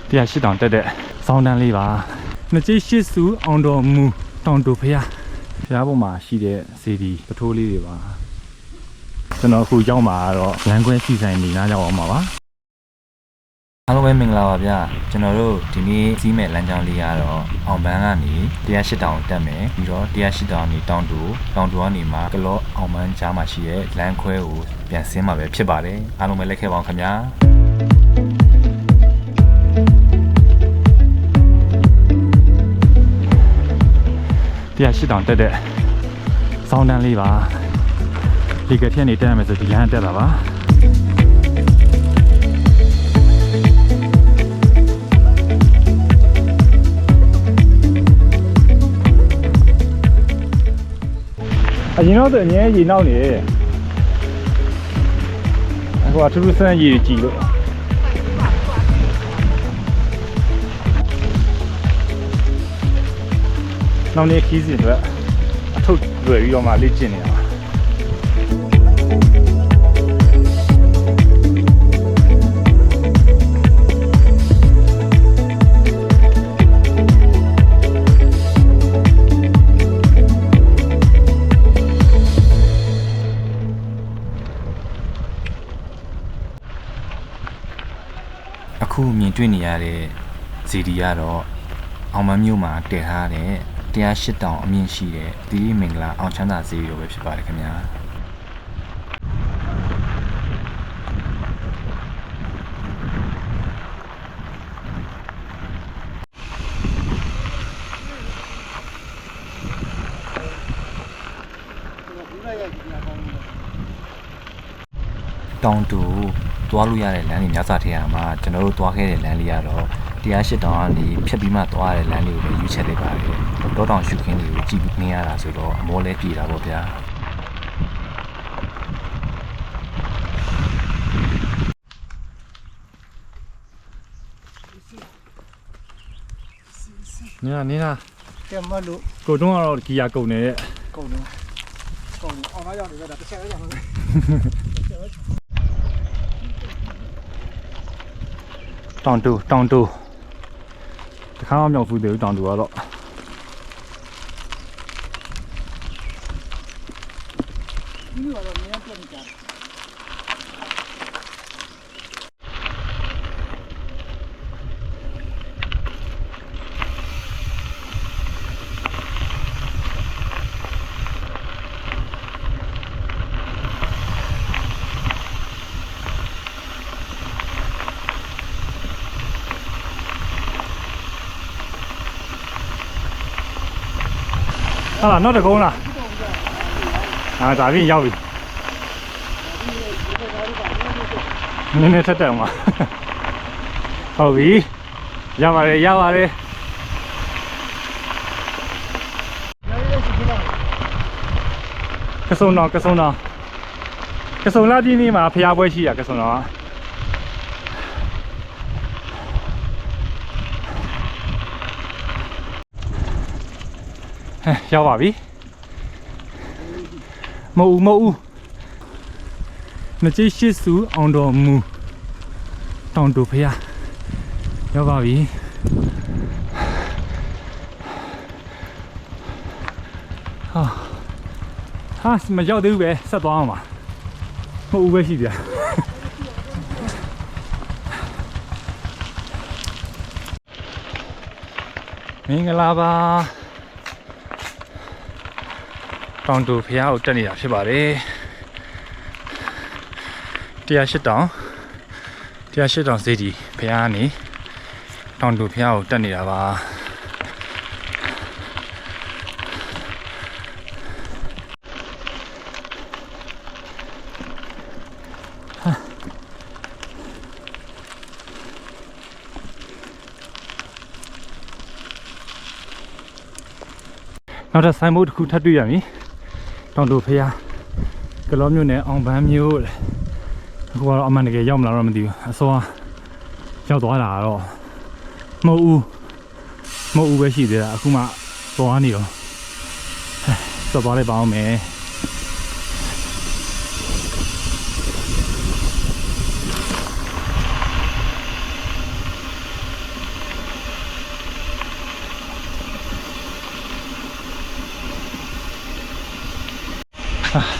တရားရှိတောင်တက်တဲ့ဆောင်းတန်းလေးပါနှစ်ကျိရှိစုအောင်တော်မူတောင်တူဖရားပေါ်မှာရှိတဲ့စေတီပထိုးလေးတွေပါကျွန်တော်အခုရောက်မှာတော့လမ်းခွဲစီဆိုင်နေနားရောက်အောင်ပါပါအားလုံးပဲမင်္ဂလာပါဗျကျွန်တော်တို့ဒီနေ့စီးမဲ့လမ်းကြောင်းလေးကတော့အောင်ပန်းကနေ108တောင်တက်မယ်ပြီးတော့108တောင်နေတောင်တူကနေမှကလောအောင်ပန်းကြားမှာရှိတဲ့လမ်းခွဲကိုပြန်ဆင်းမှာပဲဖြစ်ပါတယ်အားလုံးပဲလက်ခဲ့ပါအောင်ခင်ဗျာ108တောင်တက်တဲ့ဆောင်းတန်းလေးပါဒီကထက်နေတက်ရမယ်ဆိုဒီလမ်းတက်တာပါအရင်တော့အငြင်းရေနောက်နေအခုကထူးထူးဆန်းရေကြည်လို့နောက်နေ့ခီးစဉ်အတွက်အထုပ်လွယ်ပြီးတော့မှလေ့ကျင့်နေတာအခုမြင်တွေ့နေရတဲ့ဇီဒီကတော့အောင်မမျိုးမှာတည်ထားတဲ့108တောင်အမြင့်ရှိတဲ့သီရိမင်္ဂလာအောင်ချမ်းသာဈေးရောပဲဖြစ်ပါတယ်ခင်ဗျာတောင်တူသွားလို့ရတဲ့လမ်းတွေများစွာထဲမှာကျွန်တော်တို့သွားခဲ့တဲ့လမ်းလေးကတော့108တောင်ကနေဖြတ်ပြီးမှသွားရတဲ့လမ်းလေးကိုပဲရွေးချယ်လိုက်ပါတယ်တောတောင်ရှုခင်းတွေကိုကြည့်ပြီးနေရတာဆိုတော့အမောလဲပြေတာပေါ့ဗျာနေတာကဲမလို့ကိုတုံးကတော့ဂီယာကုန်နေတဲ့ကုန်အောင်လာရောက်နေကြတာတစ်ချက်လည်းရမှာပဲတောင်တူတခါမှမြောက်ဘူးသေးဘူးတောင်တူကတော့ဒီလိုတော့မြန်ပြန်ကြဟာနောက်တကုန်းလားဒါပြင်ရောက်ပြီနည်းနည်းထက်တက်အောင်ပါဟုတ်ပြီရပါတယ်ကစုံလာပြင်းနေမှာဖျားပွဲရှိရကစုံတော့ရောက်ပါပြီမဟုတ်ဘူးနှစ်ကျိရှိစုအောင်တော်မူတောင်တူဖရားရောက်ပါပြီဟာမရောက်သေးဘူးပဲဆက်သွားအောင်ပါမဟုတ်ဘူးပဲရှိတယ်မင်္ဂလာပါတောင်တူဖရားကိုတက်နေတာဖြစ်ပါတယ်108တောင်စေတီဖရားကနေတောင်တူဖရားကိုတက်နေတာပါနောက်ထပ်ဆိုင်ဘုတ်တစ်ခုထပ်တွေ့ရပြီတောင်တူဖရားကလောမျိုးနဲ့အောင်ပန်းမျိုးအခုကတော့အမှန်တကယ်ရောက်မလာတော့မသိဘူးအစောရောက်သွားတာတော့မဟုတ်ဘူးပဲရှိသေးတာအခုမှသွားနေတော့ဆက်သွားလိုက်ပါအောင်မယ်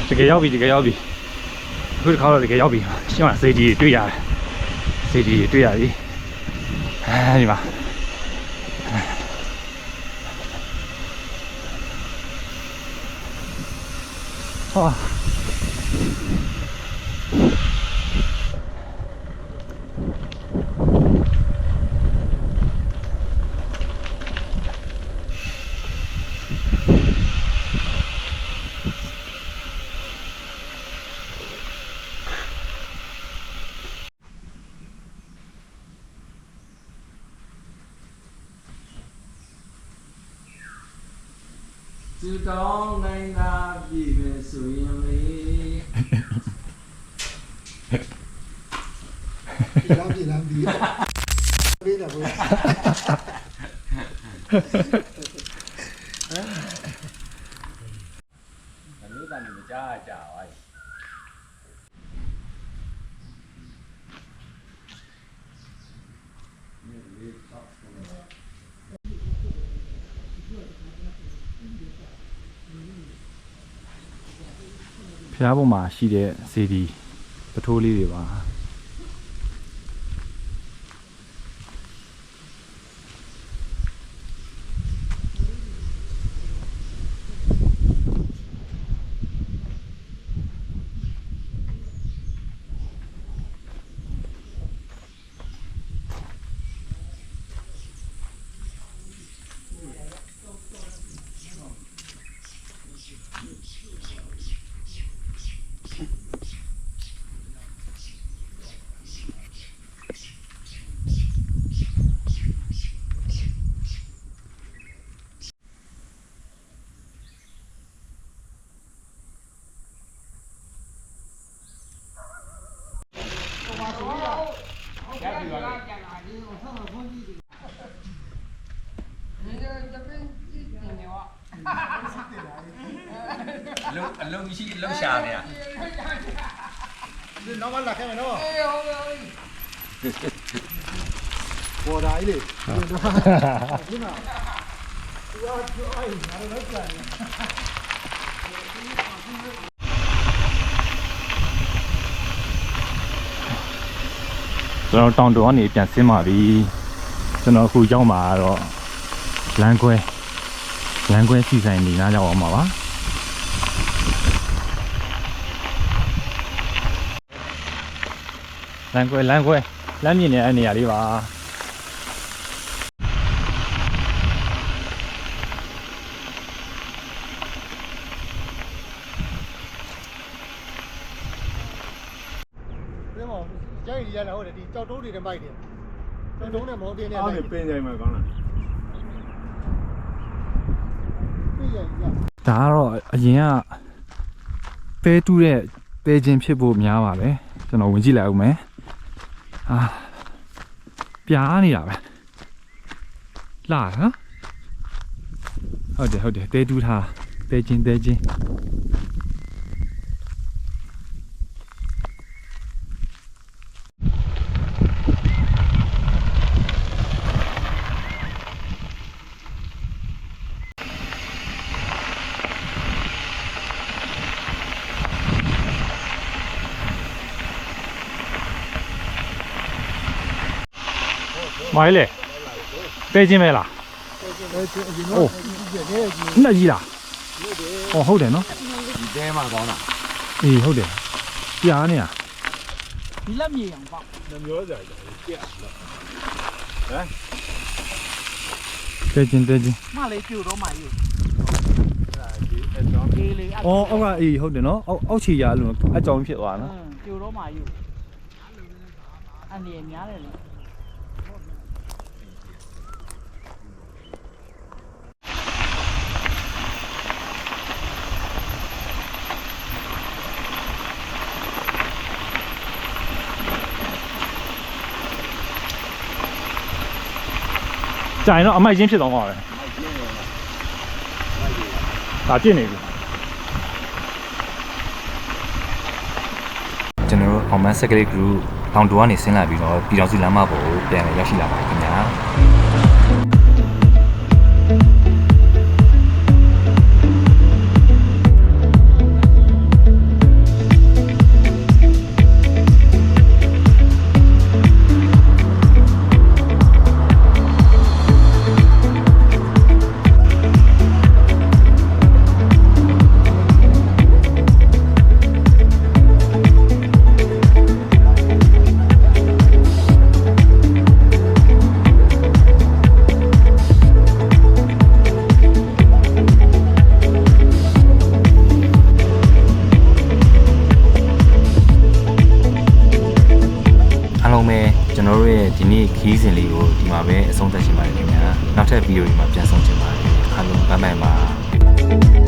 တကယ်ရောက်ပြီအခုတစ်ခါတော့တကယ်ရောက်ပြီရှင်းမှာစေတီတွေ့ရတယ်စေတီတွေ့ရပြီဒီမှာဟာ သူတောင်းနိုင်တာပြည့်ပဲဆိုရင်လေ ပြည်လမ်းပေးတယ်ဘုရား ဘယ်လိုတန်နေကြကြပါ့ ဖျားပေါ်မှာရှိတဲ့စေတီပထိုးလေးတွေပါအလုံးရှိလှုပ်ရှားနေရ ဒီနောက်မှလာခဲ့မယ်နော်ပေါ်လာလေဒီမှာသူကပြောအိုင်ငါတို့လောက်ကြတယ် ကျွန်တော်တောင်တော်ကနေပြန်ဆင်းပါပြီကျွန်တော်အခုရောက်မှာတော့လမ်းခွဲစီဆိုင်နေနားရောက်အောင်ပါလမ်းခွဲလမ်းမြင်နေတဲ့နေရာလေးပါ ဒီမှာကြိုက်ရရလာဟုတ်တယ်ဒီကြောက်တုံးတွေနဲ့မိုက်တယ်ကြောက်တုံးနဲ့မောင်းတင်းနဲ့ အားနဲ့ပင်ကြိုင်မှာကောင်းလား ပြည့်ရရ ဒါကတော့အရင်ကပဲတူးတဲ့ပဲချင်းဖြစ်ဖို့များပါပဲကျွန်တော်ဝင်ကြည့်လိုက်အောင်မယ်ပြားနေတာပဲလာနော်ဟုတ်တယ်ပဲတူးထားပဲချင်းမိုင်းလေပဲချင်းပဲလား โอ้ย နှစ်ကြီးလားဟုတ်တယ်နော် ဒီတဲမှာကောင်းတာ အေးဟုတ်တယ်ပြားနေတာ ဒီလက်မြေအောင်ပေါ့ နှမျိုးစရာကြာကြက်လို့ ပဲချင်း မလေးပြူတော့မှယူ ဒီအကြောင်း ကေးလေး အောက်ကအေးဟုတ်တယ်နော်အောက်ချီရလို့အကြောင်းဖြစ်သွားနော် ပြူတော့မှယူအနေများတယ်လေ ကြာရင်တော့အမိုက်ချင်းဖြစ်သွားမှာပဲဒါပြစ်နေပြီကျွန်တော်တို့အောင်မန်းစက်ကလေး group တောင်တူကနေဆင်းလာပြီးတော့ပြည်တော်စုလမ်းမပေါ်ကိုပြန်လည်ရောက်ရှိလာပါတယ်ခင်ဗျာ ပဲကျွန်တော်တို့ရဲ့ဒီနေ့ခီးစဉ်လေးကိုဒီမှာပဲအဆုံးသတ်ချင်ပါတယ်ခင်ဗျာနောက်ထပ်ဗီဒီယိုတွေမှာပြန်ဆောင်ချင်ပါတယ်အားလုံးဘိုင်ဘိုင်ပါ